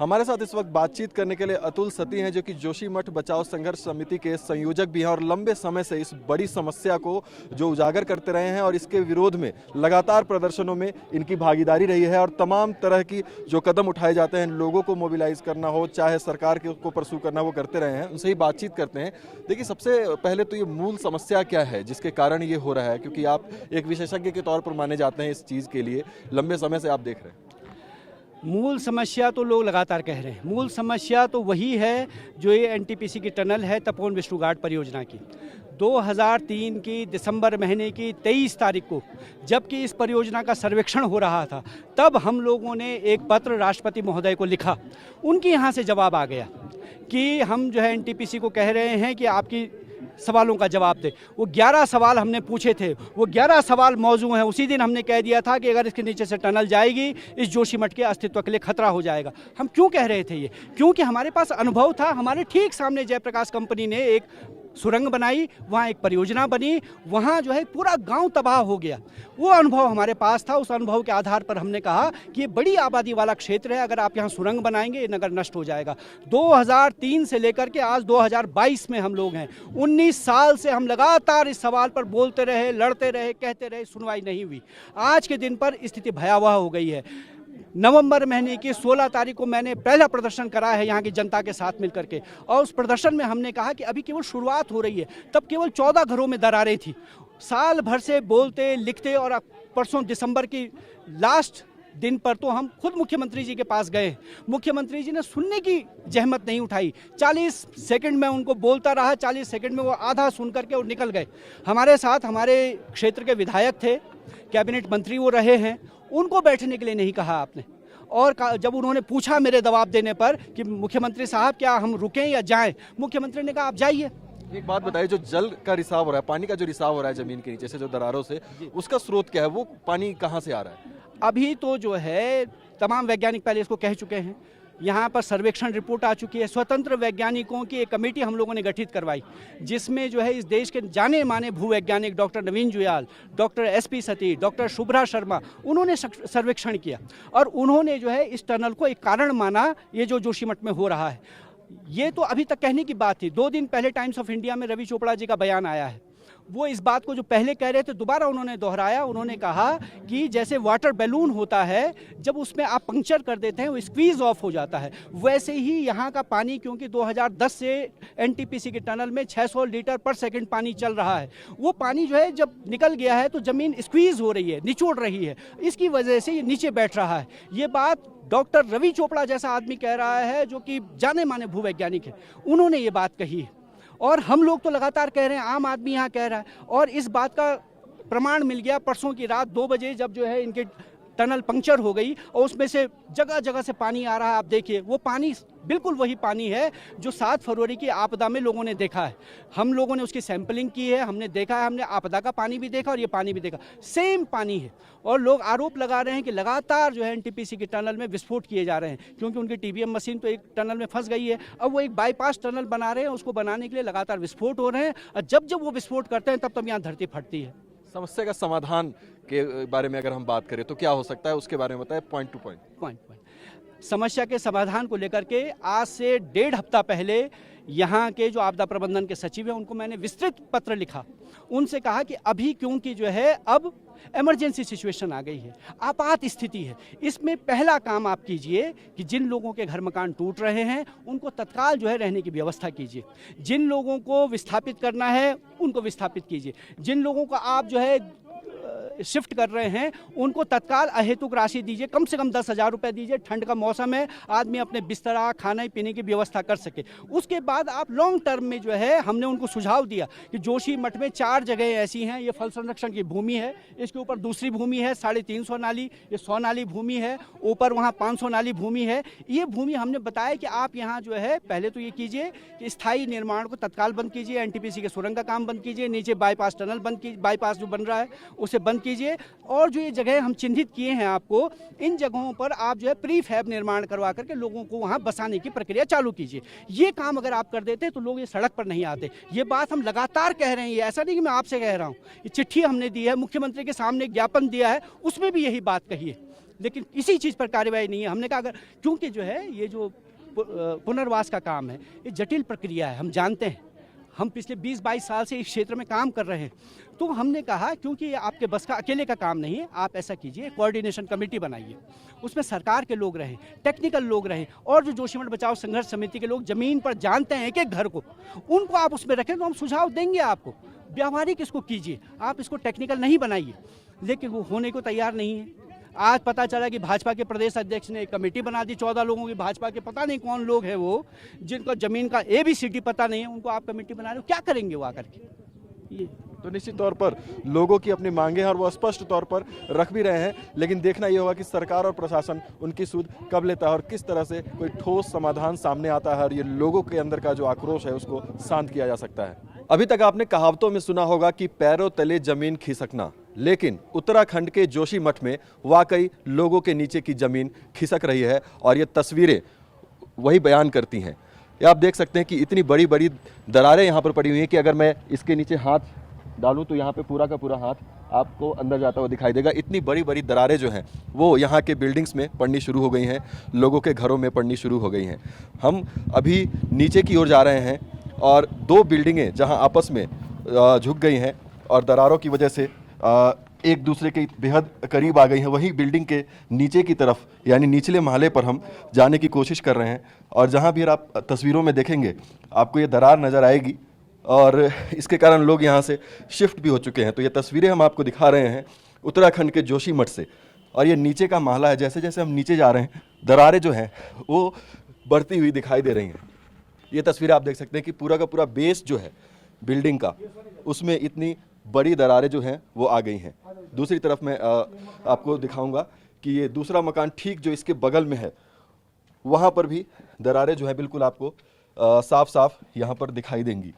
हमारे साथ इस वक्त बातचीत करने के लिए अतुल सती हैं, जो कि जोशीमठ बचाओ संघर्ष समिति के संयोजक भी हैं और लंबे समय से इस बड़ी समस्या को जो उजागर करते रहे हैं और इसके विरोध में लगातार प्रदर्शनों में इनकी भागीदारी रही है और तमाम तरह की जो कदम उठाए जाते हैं, लोगों को मोबिलाइज करना हो, चाहे सरकार को परसू करना, वो करते रहे हैं। उनसे ही बातचीत करते हैं। देखिए, सबसे पहले तो ये मूल समस्या क्या है जिसके कारण ये हो रहा है, क्योंकि आप एक विशेषज्ञ के तौर पर माने जाते हैं इस चीज़ के लिए, लंबे समय से आप देख रहे हैं। मूल समस्या तो लोग लगातार कह रहे हैं, मूल समस्या तो वही है जो ये एनटीपीसी की टनल है तपोवन विष्णु घाट परियोजना की। 2003 की दिसंबर महीने की 23 तारीख को जबकि इस परियोजना का सर्वेक्षण हो रहा था, तब हम लोगों ने एक पत्र राष्ट्रपति महोदय को लिखा। उनके यहाँ से जवाब आ गया कि हम जो है एनटीपीसी को कह रहे हैं कि आपकी सवालों का जवाब दे। वो 11 सवाल हमने पूछे थे, वो 11 सवाल मौजू हैं। उसी दिन हमने कह दिया था कि अगर इसके नीचे से टनल जाएगी, इस जोशीमठ के अस्तित्व के लिए खतरा हो जाएगा। हम क्यों कह रहे थे ये? क्योंकि हमारे पास अनुभव था। हमारे ठीक सामने जयप्रकाश कंपनी ने एक सुरंग बनाई, वहाँ एक परियोजना बनी, वहाँ जो है पूरा गांव तबाह हो गया। वो अनुभव हमारे पास था। उस अनुभव के आधार पर हमने कहा कि ये बड़ी आबादी वाला क्षेत्र है, अगर आप यहाँ सुरंग बनाएंगे ये नगर नष्ट हो जाएगा। 2003 से लेकर के आज 2022 में हम लोग हैं। 19 साल से हम लगातार इस सवाल पर बोलते रहे, लड़ते रहे, कहते रहे, सुनवाई नहीं हुई। आज के दिन पर स्थिति भयावह हो गई है। नवंबर महीने की 16 तारीख को मैंने पहला प्रदर्शन करा है यहाँ की जनता के साथ मिलकर के, और उस प्रदर्शन में हमने कहा कि अभी केवल शुरुआत हो रही है। तब केवल 14 घरों में दरारें थी। साल भर से बोलते लिखते, और परसों दिसंबर की लास्ट दिन पर तो हम खुद मुख्यमंत्री जी के पास गए। मुख्यमंत्री जी ने सुनने की जहमत नहीं उठाई। 40 सेकंड में उनको बोलता रहा, 40 सेकंड में वो आधा सुन करके और निकल गए। हमारे साथ हमारे क्षेत्र के विधायक थे, कैबिनेट मंत्री वो रहे हैं, उनको बैठने के लिए नहीं कहा आपने। और जब उन्होंने पूछा मेरे दबाव देने पर कि मुख्यमंत्री साहब क्या हम रुकें या जाएं, मुख्यमंत्री ने कहा आप जाइए। एक बात बताइए, जो जल का रिसाव हो रहा है, पानी का जो रिसाव हो रहा है जमीन के नीचे से जो दरारों से, उसका स्रोत क्या है? वो पानी कहाँ से आ रहा है? अभी तो जो है तमाम वैज्ञानिक पहले इसको कह चुके हैं। यहाँ पर सर्वेक्षण रिपोर्ट आ चुकी है। स्वतंत्र वैज्ञानिकों की एक कमेटी हम लोगों ने गठित करवाई, जिसमें जो है इस देश के जाने माने भूवैज्ञानिक डॉक्टर नवीन जुयाल, डॉक्टर एसपी सती, डॉक्टर शुभ्रा शर्मा, उन्होंने सर्वेक्षण किया और उन्होंने जो है इस टनल को एक कारण माना, ये जो जोशीमठ में हो रहा है। ये तो अभी तक कहने की बात थी। 2 दिन पहले टाइम्स ऑफ इंडिया में रवि चोपड़ा जी का बयान आया है। वो इस बात को जो पहले कह रहे थे दोबारा उन्होंने दोहराया। उन्होंने कहा कि जैसे वाटर बैलून होता है, जब उसमें आप पंक्चर कर देते हैं वो स्क्वीज ऑफ हो जाता है, वैसे ही यहाँ का पानी, क्योंकि 2010 से एनटीपीसी के टनल में 600 लीटर पर सेकंड पानी चल रहा है, वो पानी जो है जब निकल गया है तो ज़मीन स्क्वीज हो रही है, निचोड़ रही है, इसकी वजह से ये नीचे बैठ रहा है। ये बात डॉक्टर रवि चोपड़ा जैसा आदमी कह रहा है, जो कि जाने माने भूवैज्ञानिक है, उन्होंने ये बात कही है। और हम लोग तो लगातार कह रहे हैं, आम आदमी यहाँ कह रहा है, और इस बात का प्रमाण मिल गया परसों की रात 2 बजे जब जो है इनके टनल पंक्चर हो गई और उसमें से जगह जगह से पानी आ रहा है। आप देखिए, वो पानी बिल्कुल वही पानी है जो 7 फरवरी की आपदा में लोगों ने देखा है। हम लोगों ने उसकी सैंपलिंग की है, हमने देखा है, हमने आपदा का पानी भी देखा और ये पानी भी देखा, सेम पानी है। और लोग आरोप लगा रहे हैं कि लगातार जो है एनटीपीसी के टनल में विस्फोट किए जा रहे हैं, क्योंकि उनकी टीबीएम मशीन तो एक टनल में फंस गई है। अब वो एक बाईपास टनल बना रहे हैं, उसको बनाने के लिए लगातार विस्फोट हो रहे हैं, और जब जब वो विस्फोट करते हैं तब यहाँ धरती फटती है। समस्या का समाधान के बारे में अगर हम बात करें तो क्या हो सकता है, उसके बारे में बताएं पॉइंट टू पॉइंट। समस्या के समाधान को लेकर के आज से 1.5 हफ्ता पहले यहाँ के जो आपदा प्रबंधन के सचिव हैं उनको मैंने विस्तृत पत्र लिखा। उनसे कहा कि अभी क्योंकि जो है अब इमरजेंसी सिचुएशन आ गई है, आपात स्थिति है, इसमें पहला काम आप कीजिए कि जिन लोगों के घर मकान टूट रहे हैं उनको तत्काल जो है रहने की व्यवस्था कीजिए। जिन लोगों को विस्थापित करना है उनको विस्थापित कीजिए। जिन लोगों को आप जो है शिफ्ट कर रहे हैं उनको तत्काल अहेतुक राशि दीजिए, कम से कम 10,000 रुपये दीजिए। ठंड का मौसम है, आदमी अपने बिस्तरा, खाने पीने की व्यवस्था कर सके। उसके बाद आप लॉन्ग टर्म में जो है, हमने उनको सुझाव दिया कि जोशीमठ में 4 जगह ऐसी हैं, ये फल संरक्षण की भूमि है, इसके ऊपर दूसरी भूमि है 350 नाली, ये 100 नाली भूमि है, ऊपर वहाँ 500 नाली भूमि है। ये भूमि हमने बताया कि आप यहाँ जो है पहले तो ये कीजिए कि स्थायी निर्माण को तत्काल बंद कीजिए, एनटीपीसी के सुरंग का काम बंद कीजिए, नीचे बाईपास टनल बंद कीजिए, बाईपास जो बन रहा है उसे बंद कीजिए, और जो ये जगह हम चिन्हित किए हैं आपको, इन जगहों पर आप जो है प्री फैब निर्माण करवा करके लोगों को वहाँ बसाने की प्रक्रिया चालू कीजिए। ये काम अगर आप कर देते तो लोग ये सड़क पर नहीं आते। ये बात हम लगातार कह रहे हैं, ये ऐसा नहीं कि मैं आपसे कह रहा हूँ। ये चिट्ठी हमने दी है, मुख्यमंत्री के सामने ज्ञापन दिया है, उसमें भी यही बात कही है लेकिन किसी चीज़ पर कार्रवाई नहीं है। हमने कहा अगर, क्योंकि जो है ये जो पुनर्वास का काम है ये जटिल प्रक्रिया है, हम जानते हैं, हम पिछले 20-22 साल से इस क्षेत्र में काम कर रहे हैं। तो हमने कहा क्योंकि ये आपके बस का अकेले का काम नहीं है, आप ऐसा कीजिए, कोऑर्डिनेशन कमेटी बनाइए, उसमें सरकार के लोग रहें, टेक्निकल लोग रहें, और जो जोशीमठ बचाओ संघर्ष समिति के लोग जमीन पर जानते हैं एक एक घर को, उनको आप उसमें रखें तो हम सुझाव देंगे आपको। व्यावहारिक इसको कीजिए, आप इसको टेक्निकल नहीं बनाइए। लेकिन वो होने को तैयार नहीं है। आज पता चला कि भाजपा के प्रदेश अध्यक्ष ने एक कमेटी बना दी 14 लोगों की, भाजपा के पता नहीं कौन लोग हैं वो, जिनको जमीन का ABCD पता नहीं है, उनको आप कमेटी बना रहे हो, क्या करेंगे वो आकर के? ये तो निश्चित तौर पर लोगों की अपनी मांगे हैं और वो स्पष्ट तौर पर रख भी रहे हैं, लेकिन देखना ये होगा कि सरकार और प्रशासन उनकी सुध कब लेता है और किस तरह से कोई ठोस समाधान सामने आता है और ये लोगों के अंदर का जो आक्रोश है उसको शांत किया जा सकता है। अभी तक आपने कहावतों में सुना होगा कि पैरों तले जमीन खिसकना, लेकिन उत्तराखंड के जोशीमठ में वाकई लोगों के नीचे की जमीन खिसक रही है और ये तस्वीरें वही बयान करती हैं। ये आप देख सकते हैं कि इतनी बड़ी बड़ी दरारें यहाँ पर पड़ी हुई हैं कि अगर मैं इसके नीचे हाथ डालूं तो यहाँ पे पूरा का पूरा हाथ आपको अंदर जाता हुआ दिखाई देगा। इतनी बड़ी बड़ी दरारें जो हैं वो यहाँ के बिल्डिंग्स में पड़नी शुरू हो गई हैं, लोगों के घरों में पड़नी शुरू हो गई हैं। हम अभी नीचे की ओर जा रहे हैं और दो बिल्डिंगें जहाँ आपस में झुक गई हैं और दरारों की वजह से एक दूसरे के बेहद करीब आ गई हैं, वहीं बिल्डिंग के नीचे की तरफ यानी निचले महले पर हम जाने की कोशिश कर रहे हैं और जहाँ भी आप तस्वीरों में देखेंगे आपको ये दरार नज़र आएगी और इसके कारण लोग यहाँ से शिफ्ट भी हो चुके हैं। तो ये तस्वीरें हम आपको दिखा रहे हैं उत्तराखंड के जोशीमठ से और ये नीचे का महला है। जैसे जैसे हम नीचे जा रहे हैं दरारें जो हैं वो बढ़ती हुई दिखाई दे रही हैं। ये तस्वीर आप देख सकते हैं कि पूरा का पूरा बेस जो है बिल्डिंग का, उसमें इतनी बड़ी दरारें जो हैं वो आ गई हैं। दूसरी तरफ मैं आपको दिखाऊंगा कि ये दूसरा मकान ठीक जो इसके बगल में है वहाँ पर भी दरारें जो है बिल्कुल आपको साफ साफ यहाँ पर दिखाई देंगी।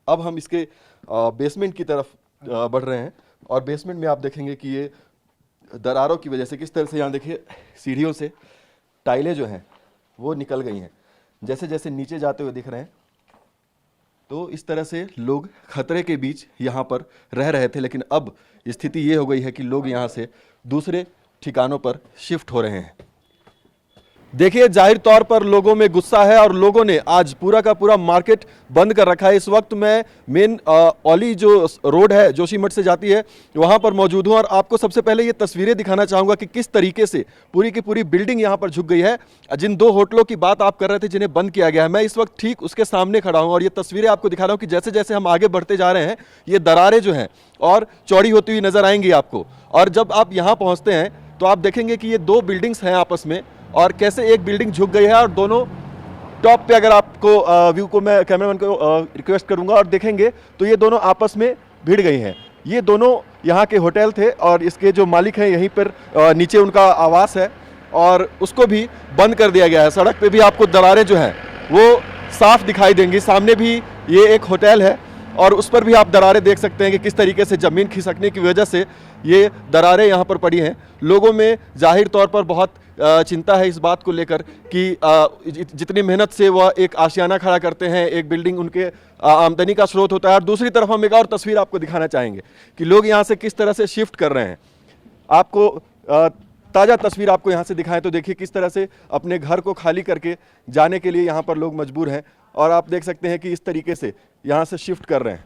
अब हम इसके बेसमेंट की तरफ बढ़ रहे हैं और बेसमेंट में आप देखेंगे कि ये दरारों की वजह से किस तरह से, यहाँ देखिए सीढ़ियों से टाइलें जो हैं वो निकल गई हैं। जैसे जैसे नीचे जाते हुए दिख रहे हैं तो इस तरह से लोग खतरे के बीच यहाँ पर रह रहे थे, लेकिन अब स्थिति ये हो गई है कि लोग यहाँ से दूसरे ठिकानों पर शिफ्ट हो रहे हैं। देखिए जाहिर तौर पर लोगों में गुस्सा है और लोगों ने आज पूरा का पूरा मार्केट बंद कर रखा है। इस वक्त मैं मेन औली जो रोड है जोशीमठ से जाती है वहां पर मौजूद हूं और आपको सबसे पहले ये तस्वीरें दिखाना चाहूंगा कि किस तरीके से पूरी की पूरी बिल्डिंग यहां पर झुक गई है। जिन दो होटलों की बात आप कर रहे थे जिन्हें बंद किया गया है, मैं इस वक्त ठीक उसके सामने खड़ा हूँ और ये तस्वीरें आपको दिखा रहा हूँ कि जैसे जैसे हम आगे बढ़ते जा रहे हैं ये दरारें जो हैं और चौड़ी होती हुई नजर आएंगी आपको। और जब आप यहाँ पहुँचते हैं तो आप देखेंगे कि ये दो बिल्डिंग्स हैं आपस में और कैसे एक बिल्डिंग झुक गई है और दोनों टॉप पे, अगर आपको व्यू को मैं कैमरामैन को रिक्वेस्ट करूंगा और देखेंगे तो ये दोनों आपस में भिड़ गई हैं। ये दोनों यहाँ के होटल थे और इसके जो मालिक हैं यहीं पर नीचे उनका आवास है और उसको भी बंद कर दिया गया है। सड़क पे भी आपको दरारें जो हैं वो साफ दिखाई देंगी। सामने भी ये एक होटल है और उस पर भी आप दरारें देख सकते हैं कि किस तरीके से ज़मीन खिसकने की वजह से ये दरारें यहाँ पर पड़ी हैं। लोगों में जाहिर तौर पर बहुत चिंता है इस बात को लेकर कि जितनी मेहनत से वह एक आशियाना खड़ा करते हैं, एक बिल्डिंग उनके आमदनी का स्रोत होता है। और दूसरी तरफ हम एक और तस्वीर आपको दिखाना चाहेंगे कि लोग यहाँ से किस तरह से शिफ्ट कर रहे हैं। आपको ताज़ा तस्वीर आपको यहाँ से दिखाएं तो देखिए किस तरह से अपने घर को खाली करके जाने के लिए यहाँ पर लोग मजबूर हैं और आप देख सकते हैं कि इस तरीके से यहाँ से शिफ्ट कर रहे हैं।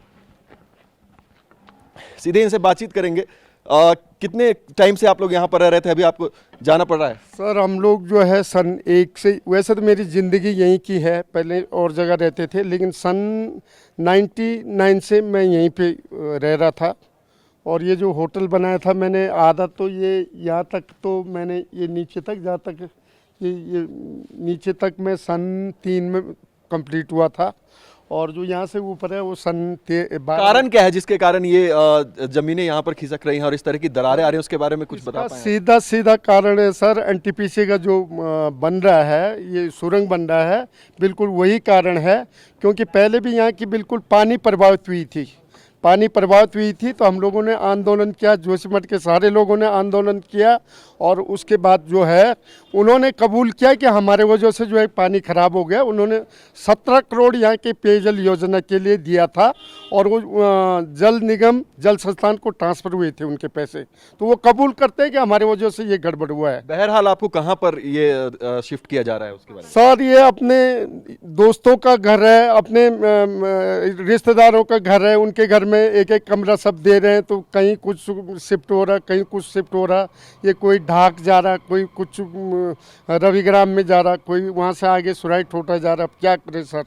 सीधे इनसे बातचीत करेंगे। कितने टाइम से आप लोग यहाँ पर रह रहे थे, अभी आपको जाना पड़ रहा है? सर हम लोग जो है सन 1 से, वैसे तो मेरी ज़िंदगी यहीं की है, पहले और जगह रहते थे, लेकिन सन 99 से मैं यहीं पे रह रहा था। और ये जो होटल बनाया था मैंने आधा तो ये यहाँ तक, तो मैंने ये नीचे तक, जहाँ तक ये नीचे तक मैं सन 3 में कंप्लीट हुआ था और जो यहाँ से ऊपर है वो सन 12। कारण क्या है जिसके कारण ये जमीनें यहाँ पर खिसक रही हैं और इस तरह की दरारें आ रही हैं, उसके बारे में कुछ बता पाएं? सीधा कारण है सर, एनटीपीसी का जो बन रहा है, ये सुरंग बन रहा है, बिल्कुल वही कारण है। क्योंकि पहले भी यहाँ की बिल्कुल पानी प्रभावित हुई थी, तो हम लोगों ने आंदोलन किया, जोशीमठ के सारे लोगों ने आंदोलन किया और उसके बाद जो है उन्होंने कबूल किया कि हमारे वजह से जो है पानी खराब हो गया। उन्होंने 17 करोड़ यहाँ के पेयजल योजना के लिए दिया था और वो जल निगम जल संस्थान को ट्रांसफ़र हुए थे उनके पैसे, तो वो कबूल करते हैं कि हमारे वजह से ये गड़बड़ हुआ है। बहरहाल आपको कहाँ पर ये शिफ्ट किया जा रहा है उसके बारे में? सर ये अपने दोस्तों का घर है, अपने रिश्तेदारों का घर है, उनके घर में एक एक कमरा सब दे रहे हैं, तो कहीं कुछ शिफ्ट हो रहा, कहीं कुछ शिफ्ट हो रहा। ये कोई ढाक जा रहा, कोई कुछ रविग्राम में जा रहा, कोई वहाँ से आगे सुराई ठोटा जा रहा। अब क्या करें सर,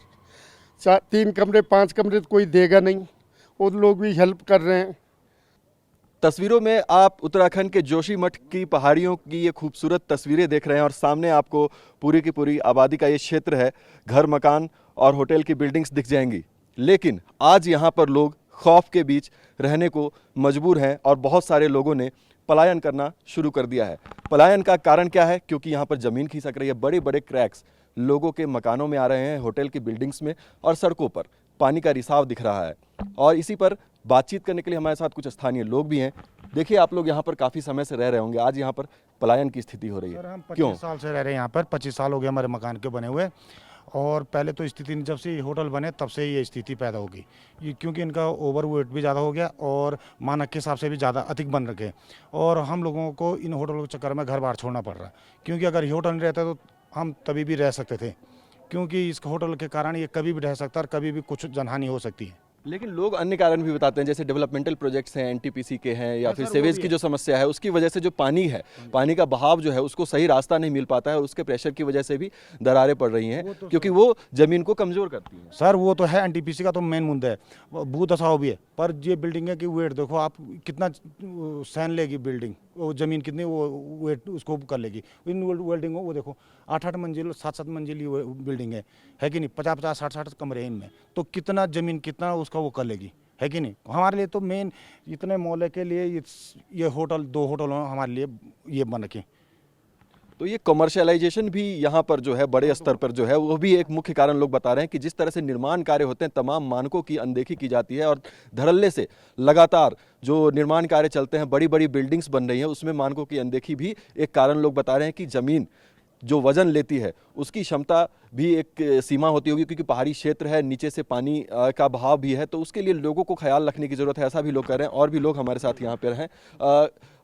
3 कमरे 5 कमरे तो कोई देगा नहीं, वो लोग भी हेल्प कर रहे हैं। तस्वीरों में आप उत्तराखंड के जोशीमठ की पहाड़ियों की ये खूबसूरत तस्वीरें देख रहे हैं और सामने आपको पूरी की पूरी आबादी का ये क्षेत्र है, घर मकान और होटल की बिल्डिंग्स दिख जाएंगी। लेकिन आज यहाँ पर लोग खौफ के बीच रहने को मजबूर हैं और बहुत सारे लोगों ने पलायन करना शुरू कर दिया है। पलायन का कारण क्या है? क्योंकि यहाँ पर ज़मीन खिसक रही है, बड़े बड़े क्रैक्स लोगों के मकानों में आ रहे हैं, होटल की बिल्डिंग्स में, और सड़कों पर पानी का रिसाव दिख रहा है। और इसी पर बातचीत करने के लिए हमारे साथ कुछ स्थानीय लोग भी हैं। देखिए, आप लोग यहाँ पर काफ़ी समय से रह रहे होंगे, आज यहाँ पर पलायन की स्थिति हो रही है। सर हम 25 क्यों? साल से रह रहे हैं यहाँ पर, 25 साल हो गए हमारे मकान के बने हुए। और पहले तो स्थिति जब से होटल बने तब से ये स्थिति पैदा होगी, ये क्योंकि इनका ओवरवेट भी ज़्यादा हो गया और मानक के हिसाब से भी ज़्यादा अधिक बन रखे, और हम लोगों को इन होटलों के चक्कर में घर बार छोड़ना पड़ रहा है। क्योंकि अगर ये होटल नहीं रहता तो हम तभी भी रह सकते थे, क्योंकि इस होटल के कारण ये कभी भी रह सकता है और कभी भी कुछ जनहानि हो सकती है। लेकिन लोग अन्य कारण भी बताते हैं, जैसे डेवलपमेंटल प्रोजेक्ट्स हैं, एनटीपीसी के हैं, या फिर सर, वो सीवेज भी की है। जो समस्या है उसकी वजह से जो पानी है, पानी का बहाव जो है उसको सही रास्ता नहीं मिल पाता है और उसके प्रेशर की वजह से भी दरारें पड़ रही हैं, क्योंकि वो ज़मीन को कमज़ोर करती हैं। सर वो तो है, एनटीपीसी का तो मेन मुद्दा है, भूदशाओं भी है, पर ये बिल्डिंग है कि वेट देखो आप कितना सहन लेगी बिल्डिंग, वो ज़मीन कितनी वो वेट उसको कर लेगी। इन बिल्डिंगों वो देखो 8-8 मंजिल 7-7 मंजिल ये बिल्डिंग है कि नहीं, 50-50 60-60 कमरे हैं इनमें, तो कितना ज़मीन कितना उसका वो कर लेगी, है कि नहीं। हमारे लिए तो मेन इतने मोहल्ले के लिए ये होटल 2 होटल हमारे लिए ये बन रखे। तो ये कमर्शियलाइजेशन भी यहाँ पर जो है बड़े स्तर पर जो है वो भी एक मुख्य कारण लोग बता रहे हैं कि जिस तरह से निर्माण कार्य होते हैं तमाम मानकों की अनदेखी की जाती है और धड़ल्ले से लगातार जो निर्माण कार्य चलते हैं, बड़ी बड़ी बिल्डिंग्स बन रही हैं, उसमें मानकों की अनदेखी भी एक कारण लोग बता रहे हैं कि ज़मीन जो वजन लेती है उसकी क्षमता भी एक सीमा होती होगी, क्योंकि पहाड़ी क्षेत्र है, नीचे से पानी का बहाव भी है, तो उसके लिए लोगों को ख्याल रखने की ज़रूरत है, ऐसा भी लोग कह रहे हैं। और भी लोग हमारे साथ यहाँ पर हैं।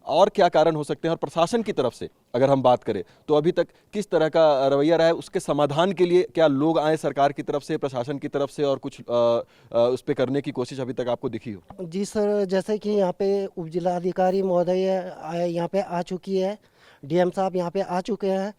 और क्या कारण हो सकते हैं, और प्रशासन की तरफ से अगर हम बात करें तो अभी तक किस तरह का रवैया रहा है, उसके समाधान के लिए क्या लोग आए सरकार की तरफ से, प्रशासन की तरफ से, और कुछ उस पर करने की कोशिश अभी तक आपको दिखी हो? जी सर, जैसे कि यहाँ पे उपजिलाधिकारी महोदय यहाँ पे आ चुकी है, डीएम साहब यहाँ पे आ चुके हैं,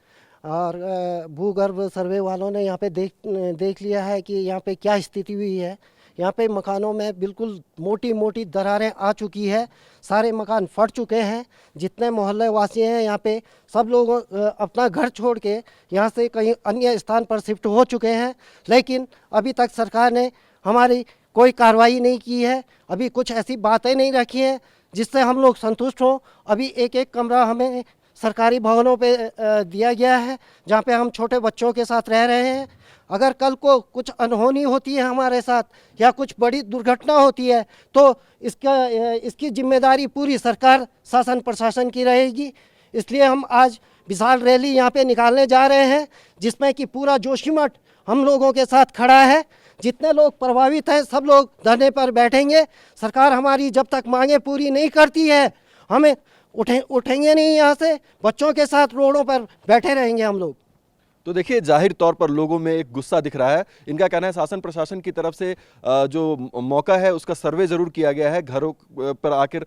और भूगर्भ सर्वे वालों ने यहाँ पे देख लिया है कि यहाँ पे क्या स्थिति हुई है। यहाँ पे मकानों में बिल्कुल मोटी मोटी दरारें आ चुकी है, सारे मकान फट चुके हैं। जितने मोहल्ले वासी हैं यहाँ पे सब लोग अपना घर छोड़ के यहाँ से कहीं अन्य स्थान पर शिफ्ट हो चुके हैं, लेकिन अभी तक सरकार ने हमारी कोई कार्रवाई नहीं की है। अभी कुछ ऐसी बातें नहीं रखी हैं जिससे हम लोग संतुष्ट हों। अभी एक एक कमरा हमें सरकारी भवनों पे दिया गया है, जहाँ पे हम छोटे बच्चों के साथ रह रहे हैं। अगर कल को कुछ अनहोनी होती है हमारे साथ या कुछ बड़ी दुर्घटना होती है तो इसकी जिम्मेदारी पूरी सरकार शासन प्रशासन की रहेगी। इसलिए हम आज विशाल रैली यहाँ पे निकालने जा रहे हैं, जिसमें कि पूरा जोशीमठ हम लोगों के साथ खड़ा है। जितने लोग प्रभावित हैं सब लोग धरने पर बैठेंगे। सरकार हमारी जब तक मांगे पूरी नहीं करती है हमें उठेंगे नहीं यहाँ से, बच्चों के साथ रोडों पर बैठे रहेंगे हम लोग। तो देखिए, जाहिर तौर पर लोगों में एक गुस्सा दिख रहा है। इनका कहना है शासन प्रशासन की तरफ से जो मौका है उसका सर्वे ज़रूर किया गया है, घरों पर आकर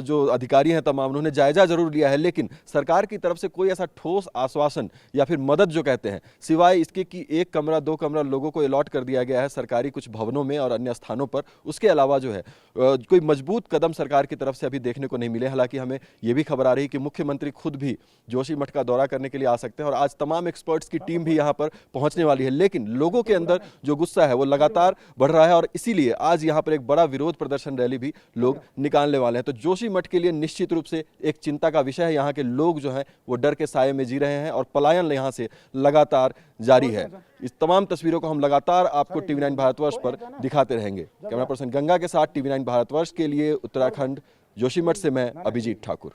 जो अधिकारी हैं तमाम उन्होंने जायजा ज़रूर लिया है, लेकिन सरकार की तरफ से कोई ऐसा ठोस आश्वासन या फिर मदद जो कहते हैं, सिवाय इसके कि 1 कमरा 2 कमरा लोगों को अलॉट कर दिया गया है सरकारी कुछ भवनों में और अन्य स्थानों पर, उसके अलावा जो है कोई मजबूत कदम सरकार की तरफ से अभी देखने को नहीं मिले। हालांकि हमें ये भी खबर आ रही कि मुख्यमंत्री खुद भी जोशीमठ का दौरा करने के लिए आ सकते हैं और आज तमाम एक्सपर्ट्स की टीम भी यहाँ पर पहुंचने वाली है। लेकिन लोगों के अंदर जो गुस्सा है वो लगातार बढ़ रहा है और इसीलिए आज यहाँ पर एक बड़ा विरोध प्रदर्शन रैली भी लोग निकालने वाले हैं। तो जोशीमठ के लिए निश्चित रूप से एक चिंता का विषय है। यहाँ के लोग जो हैं वो डर के साये में जी रहे हैं और पलायन यहाँ से लगातार जारी है। इस तमाम तस्वीरों को हम लगातार आपको TV9 भारतवर्ष पर दिखाते रहेंगे। कैमरा पर्सन गंगा के साथ TV9 भारतवर्ष के लिए उत्तराखंड जोशीमठ से मैं अभिजीत ठाकुर।